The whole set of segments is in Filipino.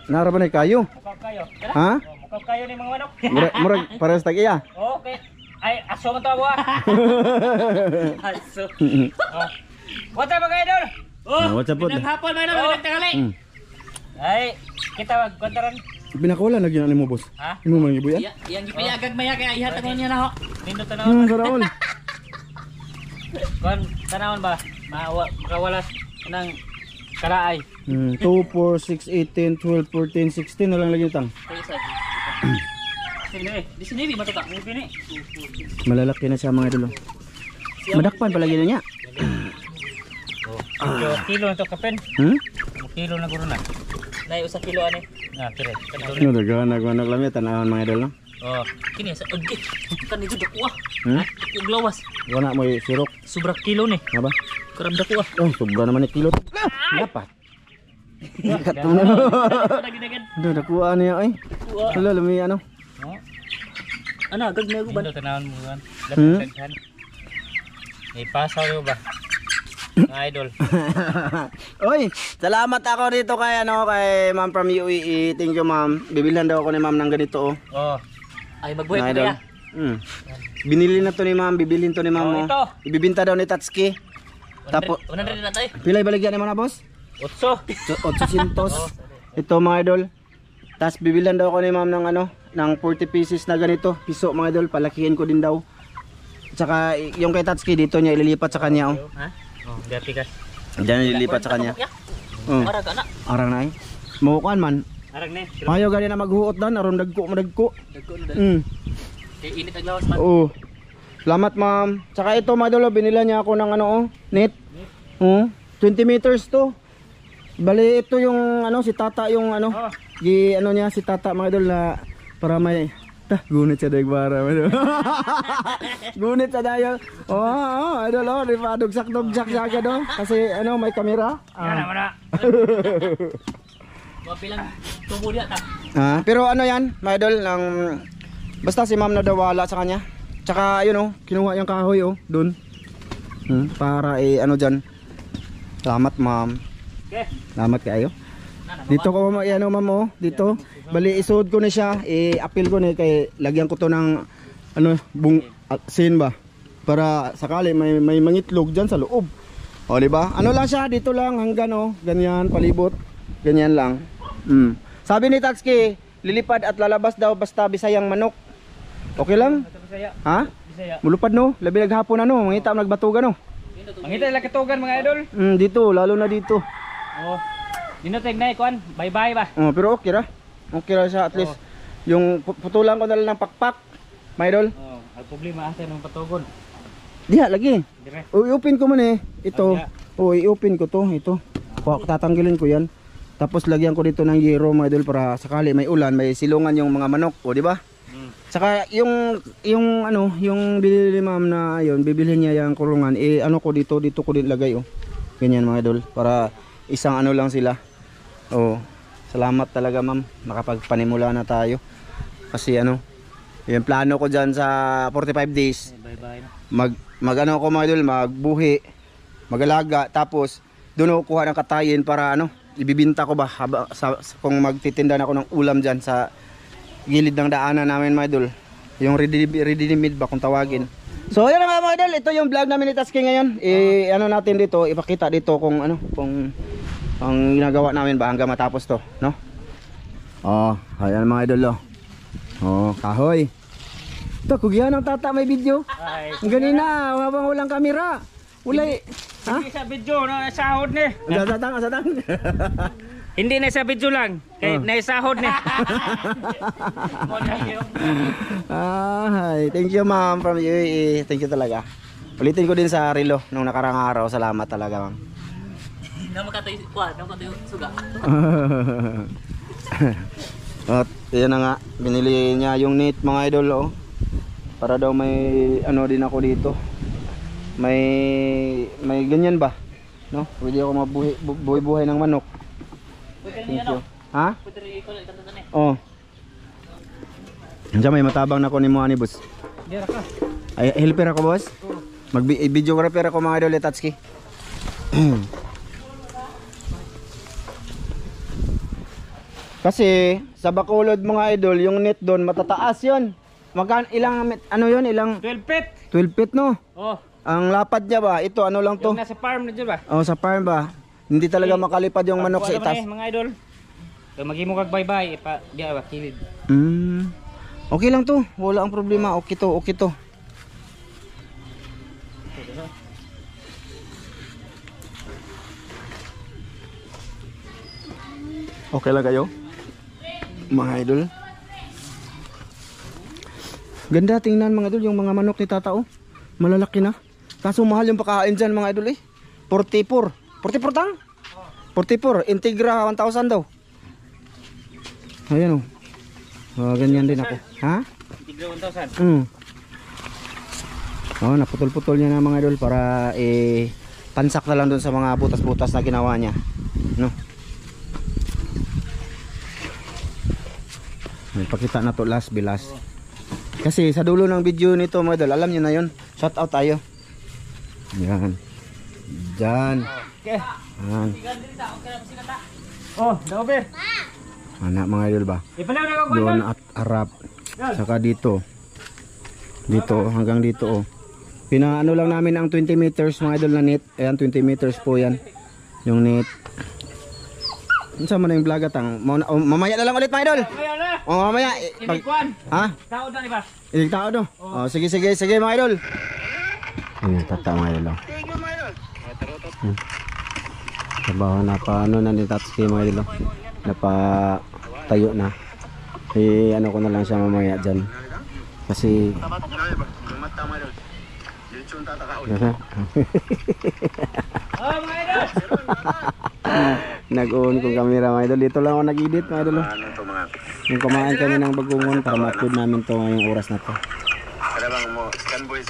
Nara ba na kayo? Mukaw kayo. Ha? Mukaw kayo ni mga manok. Murag parehas tag iya. Okay. Ay, aso man tawa. Aso. What's up mga idol? What's up po? Hapon mga idol, tanghali. Ay, kita magkontaran. Pinakawala na gina mo boss. Ha? Imo man gibuya? Yang gipayagag maya kaya ihatag mo niya na ho. Nindot na ho. Saraol. Kon tanawon ba? Makawalas ng kalaay. 2, 4, 6, 8, 10, 12, 14, 16 na lang lagi tang. Di sini matuka. Ini. Malalaki na siya mga idol. Madakpan palagi na niya. Kilo to kapen. Kilo na guro na. Nay usa kilo ani. Na tire. No daghan nagwanag lami tanawon mga idol no. Oh, kini sa ugit. Kan itu dakuha. Yung lawas. Wala mo sirok. Sobra kilo ni. Apa? Karab dakuha. Oh, sobra naman ni kilo. Dapat. Katuna. Aduh, dakuha niya ay. Wala lami ano. Ano, agad na guban. Ito tanawon mo gan. Lapit ipasaw yo ba? Mga idol. Oy, salamat ako dito kay kay Ma'am from UAE. Thank you Ma'am. Bibilhan daw ako ni Ma'am ng ganito oh. Ay magbuhay pa kaya. Binili na to ni Ma'am, bibilhin to ni Ma'am mo. Ibibinta daw ni Tatsuki. Tapos 100 na tayo. Pilay baligyan ni mo na boss? 800. Ito mga idol. Tapos bibilhan daw ako ni Ma'am ng ng 40 pieces na ganito. Piso mga idol, palakihin ko din daw. Tsaka yung kay Tatsuki dito niya ililipat sa kanya Ha? Oh, gatikas. Diyan ililipat sa kanya. Arag na. Arang na eh. Mukuan man. Arag na. Mayo gali na maghuot dan aron dagko. Dagko na. Init ang lawas man. Oo. Salamat Ma'am. Tsaka ito mga idol, binila niya ako ng net. 20 meters to. Bali ito yung si Tata yung niya si Tata mga idol na para may gunit sa dagbara. Gunit sa dayo. Idol di pa dugsak siya agad kasi may kamera. Mana. Bilang tubo dia ta. Pero yan, mga idol, basta si Ma'am na daw wala sa kanya. Tsaka kinuha yung kahoy doon. Para diyan. Salamat Ma'am. Okay. Salamat kayo. Dito ko Ma'am dito. Bali isuod ko na siya, apil ko na kay lagyan ko to ng sin ba para sakali may mangitlog diyan sa loob. O di ba? Ano lang siya dito lang hanggang ganyan palibot. Ganyan lang. Sabi ni Tatsuki, lilipad at lalabas daw basta Bisayang manok. Okay lang? Ha? Bisaya. Mulupad no, labi naghapon mangita nagbatugan Mangita lang katugan mga idol. Dito, lalo na dito. Oh. Dino tegnay kuan, bye-bye ba? Pero okay ra. Okay ra siya at least. Yung putulan ko na lang ng pakpak, mga idol. Ang problema asa nang patugon. Diha lagi. Dire. I-open ko man ito. I-open ko to, ito. Tatanggalin ko 'yan. Tapos lagyan ko dito ng yero mga idol para sakali may ulan, may silungan yung mga manok, di ba? Saka yung binili ni Ma'am na ayun, bibilhin niya yung kurungan, ko dito ko din lagay Ganyan mga idol para isang lang sila. Salamat talaga Ma'am, nakapagpanimula na tayo. Kasi yung plano ko diyan sa 45 days. Bye-bye na. Mag ko mga idol, magbuhi, magalaga, tapos doon ako kuha ng katayin para ibibinta ko ba kung magtitinda na ako ng ulam diyan sa gilid ng daanan namin mga idol. Yung ready made ba kung tawagin. So yun nga mga idol, ito yung vlog namin ni Tatsuki ngayon. Natin dito, ipakita dito kung ang ginagawa namin ba hanggang matapos to, no? Ayan mga idol kahoy. Ito, kugyan ng Tata may video. Ang ganina, habang walang kamera. Ulay. Hindi sa video na sahod ni. Asatang. Hindi na sa video lang, kay naisahod ni. Thank you Ma'am from UAE. Thank you talaga. Ulitin ko din sa relo nung nakarang araw. Salamat talaga Ma'am. Namakatayo suga. At yan na nga, binili niya yung net mga idol para daw may din ako dito. May ganyan ba? No? Pwede ako mabuhay ng manok. Thank you. Ha? Diyan may matabang na ko ni mo ani boss. Dira ka. Ay helper ako boss. Mag-videographer ako mga idol Tatsuki. Kasi sa Bacolod mga idol, yung net doon matataas 'yon. Ano 'yon? Ilang 12 feet. 12 feet no? Oh, Ang lapad niya ba? Ito ano lang to? yung nasa farm na dyan ba? Oh, sa farm ba? Hindi talaga makalipad yung manok sa Pagkuha itas. naman mga idol. So maghimo kag bye-bye ipa diya ba kilid. Okay lang to. Wala ang problema. Okay to, okay to. Okay lang kayo? Mga idol. Ganda tingnan mga idol yung mga manok ni Tata oh. Malalaki na. Kaso mahal yung pagkain dyan mga idol eh. 44. 44 tang? 44. Integra 1,000 daw. Ayan oh. Ganyan din ako. Ha? Integra 1,000. Oh, naputol-putol niya na mga idol para pansak na lang doon sa mga butas-butas na ginawa niya. No? Ipakita na to last bilas. Kasi sa dulo ng video nito mga idol, alam niyo na 'yon. Shout out tayo. Yan. Diyan. Okay. Yan. Oh, dober. Anak mga idol ba? Ipalaw na ko Doon at harap. Saka dito. Dito hanggang dito oh. Pinaano lang namin ang 20 meters mga idol na net. Ayan 20 meters po yan. Yung net. Unsa man yung vlog atang mamaya na lang ulit mga idol. Oh, mamaya. Inikwan. Ha? Tao na diba? Ilig tao do. Oh, sige mga idol. Ayun, tata mga idol. Thank you mga idol. Trabaho na pa ano na ni Tatsuki mga idol. Napa tayo na. Ano ko na lang siya mamaya diyan. Kasi mata mga idol. Lechon tatakaon. Oh mga idol. Nag-on kong camera mga idol. Dito lang ako nag-edit mga idol. Yung kumain kami ng bagungon para ma-upload namin to ngayong oras na to. Kadabang mo, scan boys.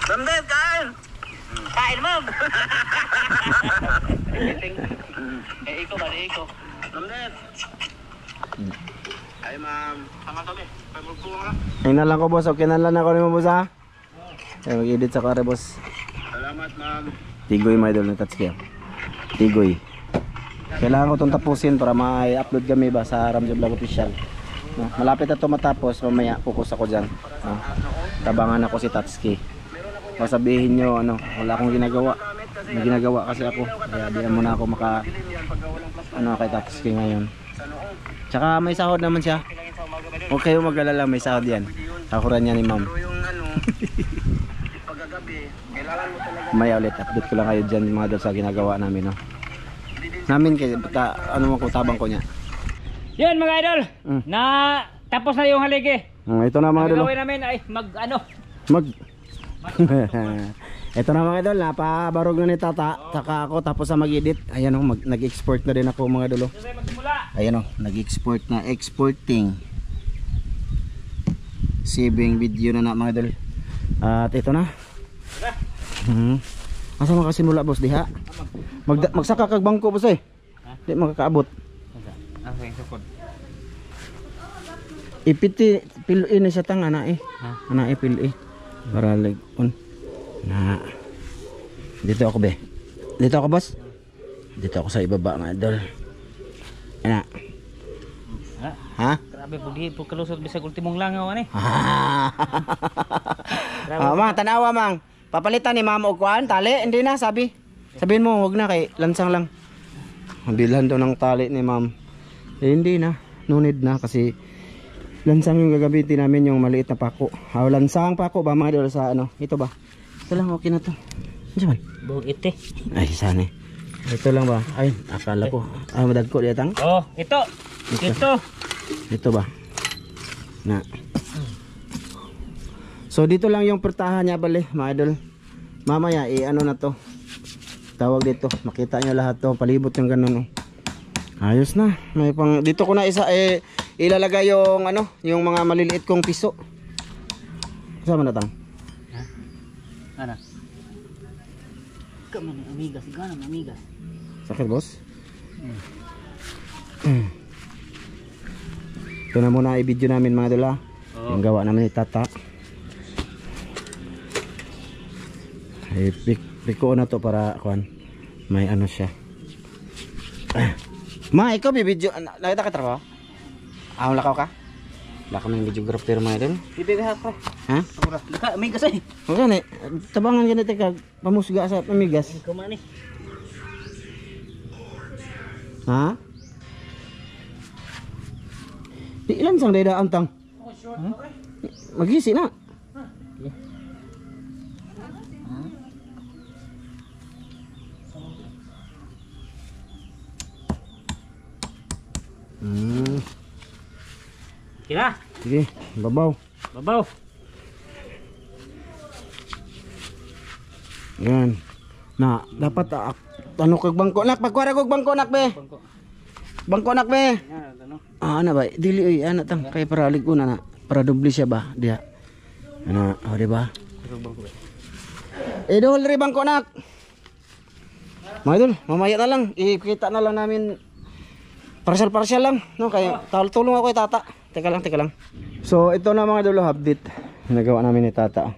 Ramdet, kain! Kain, ma'am! Iko ba, iko? Ramdet! Ay, ma'am. Tama kami. Pagbubuang lang. Ayun na lang ko boss. Okay na lang ako ni mo boss ha. Ay, mag-edit sa kare boss. Salamat, ma'am. Tigoy mga idol ng Tatsuki. Tigoy. Kailangan ko itong tapusin para ma-upload kami ba sa Ramjo Vlog Official. No, malapit na ito matapos, mamaya focus ako dyan. No, tabangan ako si Tatsuki. Masabihin nyo, wala akong ginagawa. May ginagawa kasi ako. Kaya di muna ako kay Tatsuki ngayon. Tsaka may sahod naman siya. Huwag kayo mag-alala, may sahod yan. Sakuran niya ni ma'am. Maya ulit, update ko lang kayo dyan mga dal sa ginagawa namin. No? Namin kay ano ko tabang ko niya. Yan mga idol. Na tapos na yung haligi. Ito na mga idol. Gagawin namin ay Ito na mga idol, napabarog na ni Tata. Saka ako tapos sa mag-edit. Ayan oh, nag-export na din ako mga idol. Ayan oh, nag-export na, exporting. Saving video na mga idol. At ito na. Asa makasimula boss diha? Magsaka kag bangko boss eh. Di makakaabot. Asa yung sukod? Ipiti piluin sa tang ana eh. Ana pili. Para on. Na. Dito ako be. Dito ako boss. Dito ako sa ibaba mga idol. Ana. Ha? Grabe pudi po kalusot bisag ultimong langaw ani. Mang tanawa mang. Papalitan ni mama og kuan tali, hindi na sabi. Sabihin mo wag na kay lansang lang. Bilhan daw ng tali ni ma'am. Hindi na, no need na kasi lansang yung gagamitin namin yung maliit na pako. Lansang pako ba mga idol sa ano? Ito ba? Ito lang okay na to. Ano man? Buog ite. Ay sana. Ito lang ba? Ay, akala ko. Madagko di atang. Oh, ito. Ito ba? Na. So dito lang yung pertahan niya bali, mga idol. Mamaya ano na to. Tawag dito, makita niyo lahat to, palibot yung ganun oh. Ayos na. May pang dito ko na isa ilalagay yung yung mga maliliit kong piso. Sama na tang. Ha? Ana. Kaman amigas, ganang amigas. Sakit boss? Ito na muna i-video namin mga idol. Yung gawa namin ni Tata. Piko na to para kuan may ano siya Ma, ikaw bibidyo. Nakita ka trabaho? Ah, lakaw ka? Lakaw na yung videographer mga idol. Bibigay pa. Ha? Ora, laka may gasay. O gani, tabangan ganito kag pamusga sa pamigas. Ikaw man ni. Ha? Di ilan sang dayda antang? Magisi na. Kira. Sige, babaw. Babaw. Yan. Na, dapat ano kag bangko nak, pagkuara kog bangko nak be. Bangko nak be. Yan ano. Ah, ana ba? Dili oy, ana tang kay para liguna na. Para dubli siya ba? Dia. Ana, oh di ba? Idol ri bangko nak. Mga idol, mamaya na lang. Ikita na lang namin. Partial lang, no? Kaya tulong ako kay tata. Teka lang. So, ito na mga idol, update. Nagawa namin ni tata.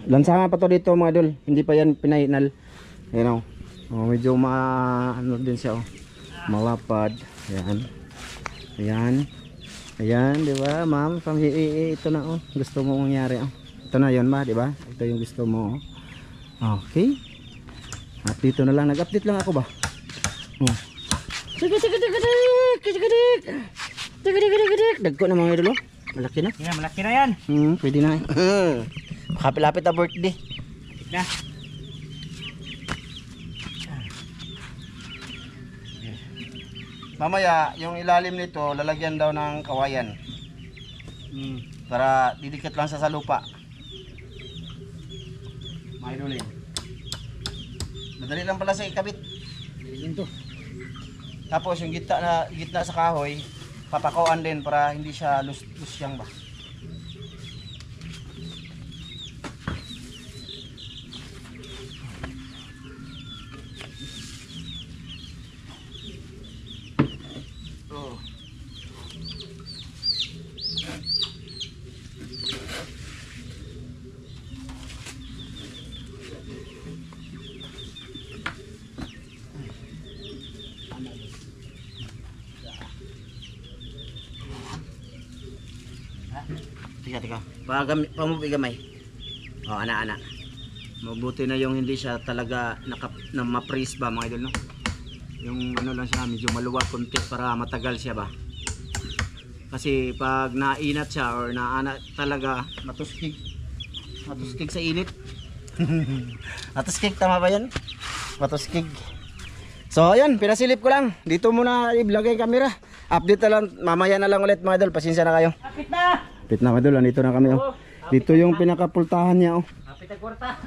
Lansangan pa to dito mga idol. Hindi pa yan pinahinal. Ayan o. Medyo ano din siya o. Malapad. Ayan, di ba ma'am? Ito na o. Gusto mo mangyari o. Ito na yun ma, di ba? Ito yung gusto mo o. Okay. At dito na lang. Nag-update lang ako ba? Oh. Sige. Dagko na mga idol. Malaki na. Yan, malaki na yan. Pwede na. Kapilapit na birthday. Na. Mamaya, yung ilalim nito, lalagyan daw ng kawayan. Para didikit lang sa lupa. Mga idol eh. Madali lang pala sa ikabit. Ito. Tapos yung gitna sa kahoy, papakuan din para hindi siya lusyang ba. Oh. Tika. Pamubi gamay. Oh, ana. Mabuti na yung hindi siya talaga na ma-freeze ba mga idol no. Yung ano lang siya medyo maluwag konti para matagal siya ba. Kasi pag nainat siya or naana talaga matuskig sa init. Matuskig tama ba 'yan? Matuskig. So ayan, pinasilip ko lang. Dito muna i-vlog yung camera. Update na lang, mamaya na lang ulit mga idol. Pasensya na kayo. Kapit na. Kapit na mga idol, nandito na kami oh. Dito yung pinakapultahan niya oh. Kapit ang kwarta.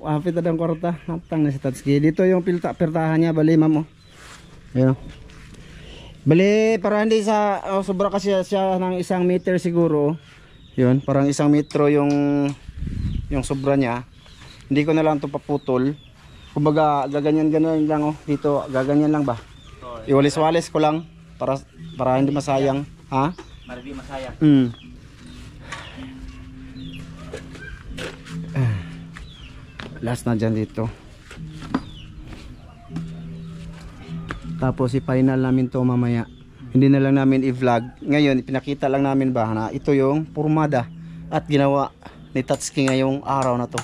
Hapit na ng kwarta. Hatang na si Tatsuki. Dito yung pirtahan niya, bali ma'am oh. Ayun oh. Bali para hindi sa sobra kasi siya ng 1 meter siguro. Yun, parang 1 metro yung sobra niya. Hindi ko na lang ito paputol. Kumbaga gaganyan lang oh. Dito gaganyan lang ba. Iwalis-walis ko lang para hindi masayang, ha? Para di masayang. Last na dyan dito. Tapos i-final namin to mamaya. Hindi na lang namin i-vlog. Ngayon ipinakita lang namin ba na ito yung purmada at ginawa ni Tatsuki ngayong araw na to.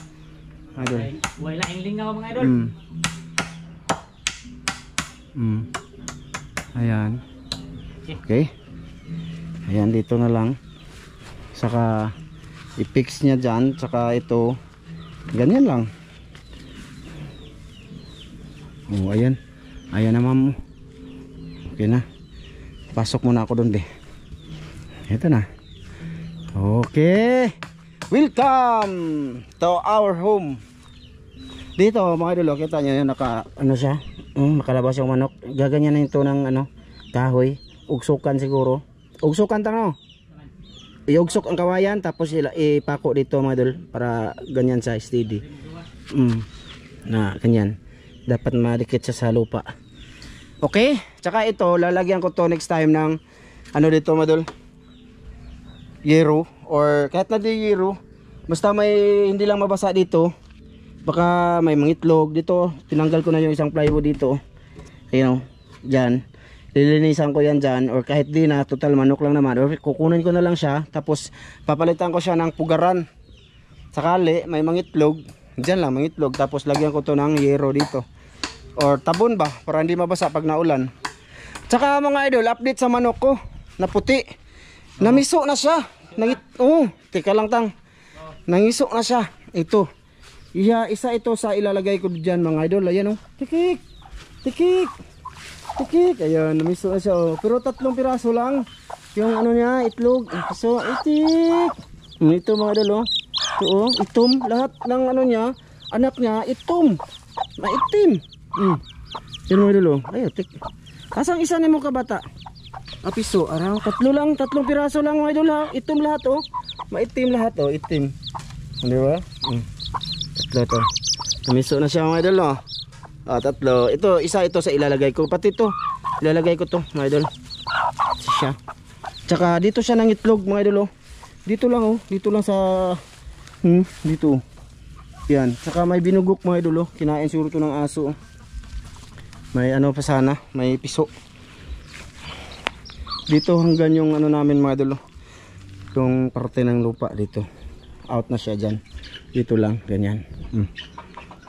Idol. Wala ang lingaw mga idol. Ayan. Okay. Ayan dito na lang. Saka i-fix niya dyan. Saka ito. Ganyan lang. Oh, ayan. Ayan na ma'am. Okay na. Pasok muna ako doon ito na. Okay. Welcome to our home. Dito mga idol, kita nyo yun, siya, nakalabas yung manok. Gaganyan na ito ng kahoy. Ugsukan siguro. Ugsukan tang iugsok ang kawayan tapos ipako dito mga idol para ganyan sa steady. Na ganyan. Dapat madikit siya sa lupa. Okay, tsaka ito lalagyan ko to next time ng dito mga idol. Yero or kahit na di yero, basta may hindi lang mabasa dito. baka may mangitlog dito. Tinanggal ko na yung isang plywood dito. Ayun, dyan. Lilinisan ko yan dyan, or kahit di na, total manok lang naman, or kukunin ko na lang siya, tapos papalitan ko siya ng pugaran. Sakali may mangitlog, dyan lang mangitlog, tapos lagyan ko to ng yero dito, or tabon ba, para hindi mabasa pag naulan. Tsaka mga idol, update sa manok ko na puti, namiso na siya. Teka lang tang, nangiso na siya. Ito, isa ito sa ilalagay ko dyan mga idol. Ayan tikik, tikik, tikik. Ayan, namiso na siya pero 3 piraso lang yung ano niya, itlog. So, itik. Ito mga idol ito itom. Lahat ng ano niya, anak niya, itom. Maitim. Yan mga idol Ayo, tik. Kasang isa ni mo kabata? Piso, araw, 3 piraso lang mga idol Itom lahat maitim lahat itim. Di ba? 3 to. Namiso na siya mga idol 3. Ito sa ilalagay ko. Pati ito, ilalagay ko to mga idol. Siya. Tsaka dito siya ng itlog mga idol Dito lang sa dito. Yan. Tsaka may binugok mga idol Kinain siguro to ng aso May ano pa sana, may piso. Dito hanggang yung ano namin mga idol yung parte ng lupa dito. Out na siya dyan. Dito lang, ganyan.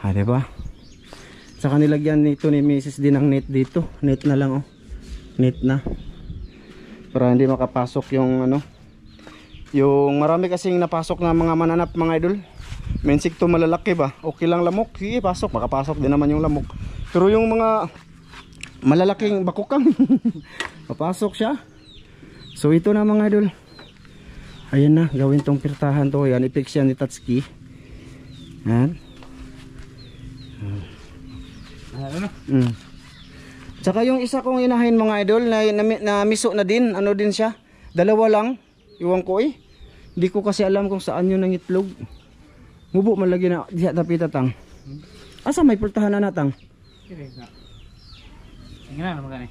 Diba? Saka nilagyan nito ni Mrs. din ng net dito. Net na lang Net na. Para hindi makapasok yung ano. Yung marami kasing napasok na mga mananap mga idol. May insekto malalaki ba? Okay lang lamok. Sige, pasok. Makapasok din naman yung lamok. Pero yung mga malalaking bakukang papasok siya. So ito na mga idol. Ayan na, gawin tong pirtahan to. Yan, i-fix yan ni Tatsuki. Yan. Tsaka yung isa kong inahin mga idol na miso na din, ano din siya, 2 lang, iwan ko hindi ko kasi alam kung saan yun ang itlog. Mubo malagi na diha tapitatang. Asa may pultahan na natang? Tingnan na magani.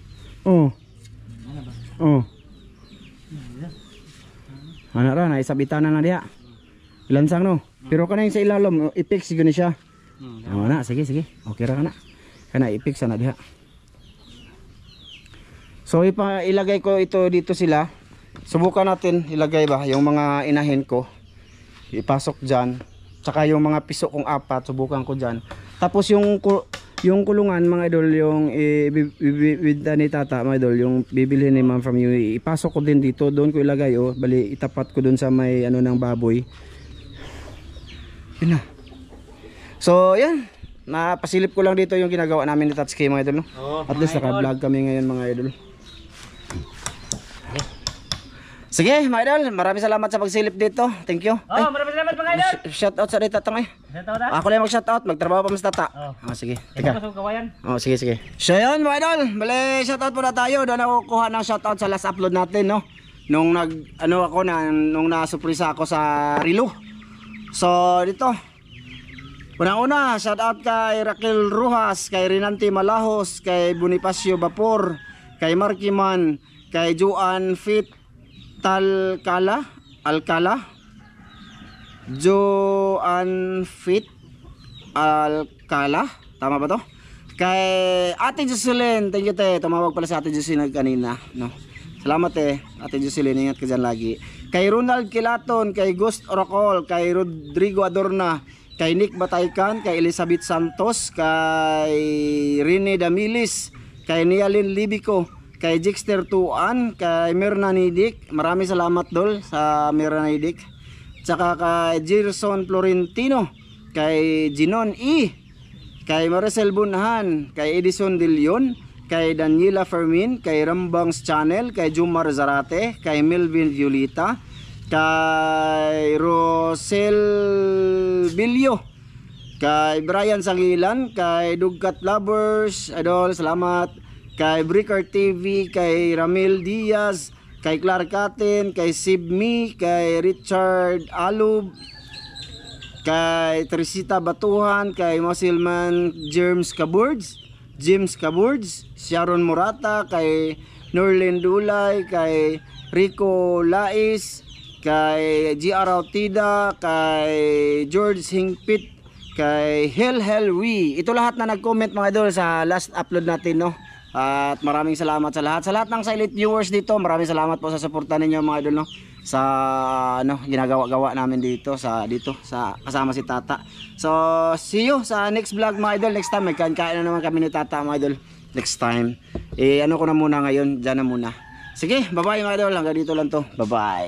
Ana ra na isabitan na diha. Lansang no. Pero kanang sa ilalom i-fix gyud ni siya. Na, sige. Okay ra kana. Kana i-fix na diha. So ilagay ko ito dito sila. Subukan natin ilagay ba yung mga inahin ko. Ipasok diyan. Tsaka yung mga piso kong 4 subukan ko diyan. Tapos yung kulungan mga idol, yung with ni tata mga idol, yung bibili ni ma'am from UAE, ipasok ko din dito, doon ko ilagay bali itapat ko doon sa may ano ng baboy. Yun na. So yan, napasilip ko lang dito yung ginagawa namin ni Tatsuki mga idol At least naka-vlog kami ngayon mga idol. Sige mga idol, maraming salamat sa pagsilip dito. Thank you. Maraming salamat mga idol. Shout out sa dito tatang Shoutout Ako lang mag shout out, magtrabaho pa mas tata. Sige. Teka. Sige. So yun mga idol, bali shout out muna tayo. Doon ako kuha ng shout out sa last upload natin nung nung nasurpresa ako sa Rilo. So dito. Una shout out kay Raquel Rojas, kay Rinanti Malahos, kay Bonifacio Vapor, kay Markiman, kay Juan Fit Alcala, Joan Fit Alcala, tama ba to? Kay Ate Jocelyn, thank you tumawag pala sa Ate Jocelyn kanina Salamat Ate Jocelyn, ingat ka dyan lagi. Kay Ronald Kilaton, kay Ghost Oracle, kay Rodrigo Adorna, kay Nick Bataykan, kay Elizabeth Santos, kay Rene Damilis, kay Nialin Libico, kay Jixter Tuan, kay Mirna Nidik. Maraming salamat dol sa Mirna Nidik. Tsaka kay Gerson Florentino, kay Ginon E, kay Maricel Bunhan, kay Edison De Leon, kay Daniela Fermin, kay Rambangs Channel, kay Jumar Zarate, kay Melvin Violita, kay Rosel Bilyo, kay Brian Sangilan, kay Dugkat Lovers, idol, salamat. Kay Breaker TV, kay Ramil Diaz, kay Clark Aten, kay Sibmi, kay Richard Alub, kay Trisita Batuhan, kay Mosilman James Cabourds, Sharon Morata, kay Norlin Dulay, kay Rico Lais, kay GR Autida, kay George Hingpit, kay Helhelwi. Ito lahat na nag-comment mga idol sa last upload natin, no? At maraming salamat sa lahat. Sa lahat ng silent viewers dito, maraming salamat po sa suporta ninyo mga idol, no? Sa ano, ginagawa-gawa namin dito sa kasama si Tata. So, see you sa next vlog mga idol. Next time may kain na naman kami ni Tata mga idol. Next time. Ano ko na muna ngayon, diyan na muna. Sige, bye-bye mga idol. Hanggang dito lang to. Bye-bye.